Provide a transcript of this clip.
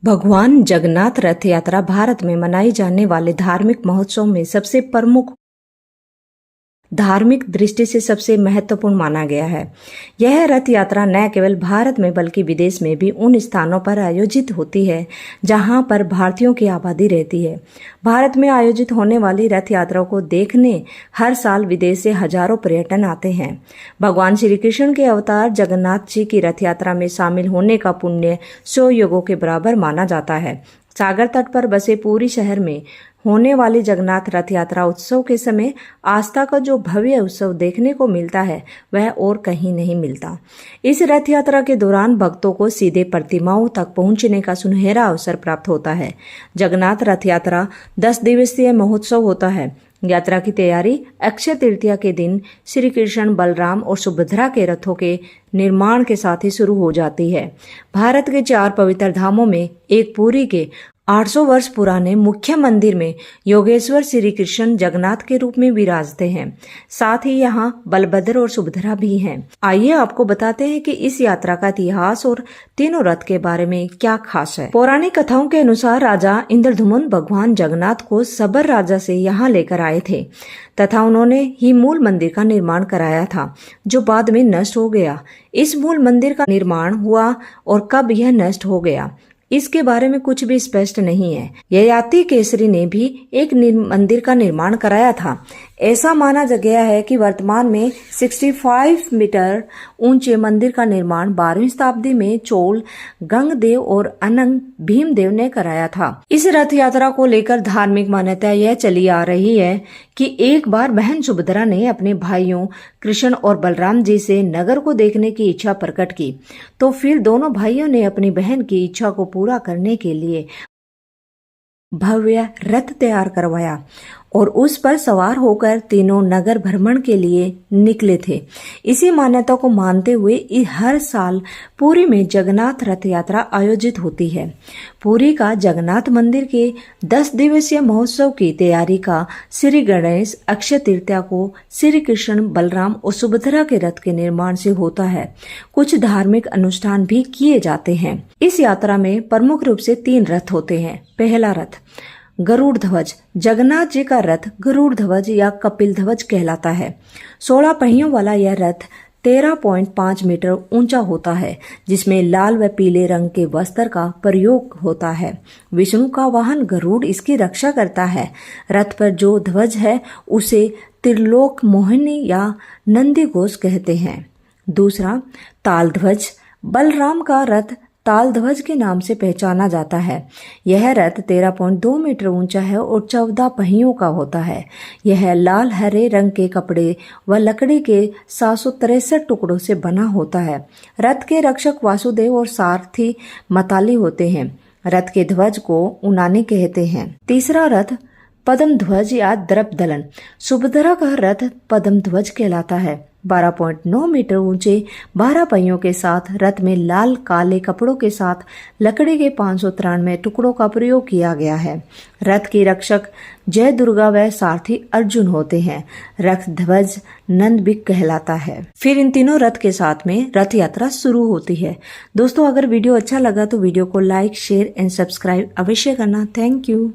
भगवान जगन्नाथ रथ यात्रा भारत में मनाई जाने वाले धार्मिक महोत्सव में सबसे प्रमुख धार्मिक दृष्टि से सबसे महत्वपूर्ण माना गया है। यह रथ यात्रा न केवल भारत में बल्कि विदेश में भी उन स्थानों पर आयोजित होती है जहां पर भारतीयों की आबादी रहती है। भारत में आयोजित होने वाली रथ यात्रा को देखने हर साल विदेश से हजारों पर्यटन आते हैं। भगवान श्री कृष्ण के अवतार जगन्नाथ जी की रथ यात्रा में शामिल होने का पुण्य 100 युगों के बराबर माना जाता है। सागर तट पर बसे पूरी शहर में होने वाली जगन्नाथ रथ यात्रा उत्सव के समय आस्था का जो भव्य उत्सव देखने को मिलता है वह और कहीं नहीं मिलता। इस रथ यात्रा के दौरान भक्तों को सीधे प्रतिमाओं तक पहुंचने का सुनहरा अवसर प्राप्त होता है। जगन्नाथ रथ यात्रा 10 दिवसीय महोत्सव होता है। यात्रा की तैयारी अक्षय तृतीया के दिन श्री कृष्ण, बलराम और सुभद्रा के रथों के निर्माण के साथ ही शुरू हो जाती है। भारत के 4 पवित्र धामों में एक पुरी के 800 वर्ष पुराने मुख्य मंदिर में योगेश्वर श्री कृष्ण जगन्नाथ के रूप में विराजते हैं। साथ ही यहाँ बलभद्र और सुभद्रा भी हैं। आइए आपको बताते हैं कि इस यात्रा का इतिहास और तीनों रथ के बारे में क्या खास है। पौराणिक कथाओं के अनुसार राजा इंद्रधुमन भगवान जगन्नाथ को सबर राजा से यहाँ लेकर आए थे तथा उन्होंने ही मूल मंदिर का निर्माण कराया था जो बाद में नष्ट हो गया। इस मूल मंदिर का निर्माण हुआ और कब यह नष्ट हो गया इसके बारे में कुछ भी स्पष्ट नहीं है। ययाति केसरी ने भी एक मंदिर का निर्माण कराया था। ऐसा माना गया है कि वर्तमान में 65 मीटर ऊंचे मंदिर का निर्माण 12वीं शताब्दी में चोल गंगदेव और अनंग भीमदेव ने कराया था। इस रथ यात्रा को लेकर धार्मिक मान्यता यह चली आ रही है कि एक बार बहन सुभद्रा ने अपने भाइयों कृष्ण और बलराम जी से नगर को देखने की इच्छा प्रकट की, तो फिर दोनों भाइयों ने अपनी बहन की इच्छा को पूरा करने के लिए भव्य रथ तैयार करवाया और उस पर सवार होकर तीनों नगर भ्रमण के लिए निकले थे। इसी मान्यता को मानते हुए हर साल पुरी में जगन्नाथ रथ यात्रा आयोजित होती है। पुरी का जगन्नाथ मंदिर के 10 दिवसीय महोत्सव की तैयारी का श्री गणेश अक्षय तृतीया को श्री कृष्ण, बलराम और सुभद्रा के रथ के निर्माण से होता है। कुछ धार्मिक अनुष्ठान भी किए जाते हैं। इस यात्रा में प्रमुख रूप से 3 रथ होते हैं। पहला रथ गरुड़ ध्वज। जगन्नाथ जी का रथ गरुड़ ध्वज या कपिल ध्वज कहलाता है। 16 पहियों वाला यह रथ 13.5 मीटर ऊंचा होता है जिसमें लाल व पीले रंग के वस्त्र का प्रयोग होता है। विष्णु का वाहन गरुड़ इसकी रक्षा करता है। रथ पर जो ध्वज है उसे त्रिलोक मोहिनी या नंदी घोष कहते हैं। दूसरा ताल ध्वज। बलराम का रथ ताल ध्वज के नाम से पहचाना जाता है। यह रथ 13.2 मीटर ऊंचा है और 14 पहियों का होता है। यह लाल हरे रंग के कपड़े व लकड़ी के 763 टुकड़ों से बना होता है। रथ के रक्षक वासुदेव और सारथी मताली होते हैं। रथ के ध्वज को उनानी कहते हैं। तीसरा रथ पद्म ध्वज या द्रप दलन। सुभद्रा का रथ पद्म ध्वज कहलाता है। 12.9 मीटर ऊंचे 12 पहियों के साथ रथ में लाल काले कपड़ों के साथ लकड़ी के 593 टुकड़ों का प्रयोग किया गया है। रथ के रक्षक जय दुर्गा व सारथी अर्जुन होते हैं। रथ ध्वज नंदबिक कहलाता है। फिर इन तीनों रथ के साथ में रथ यात्रा शुरू होती है। दोस्तों, अगर वीडियो अच्छा लगा तो वीडियो को लाइक, शेयर एंड सब्सक्राइब अवश्य करना। Thank you.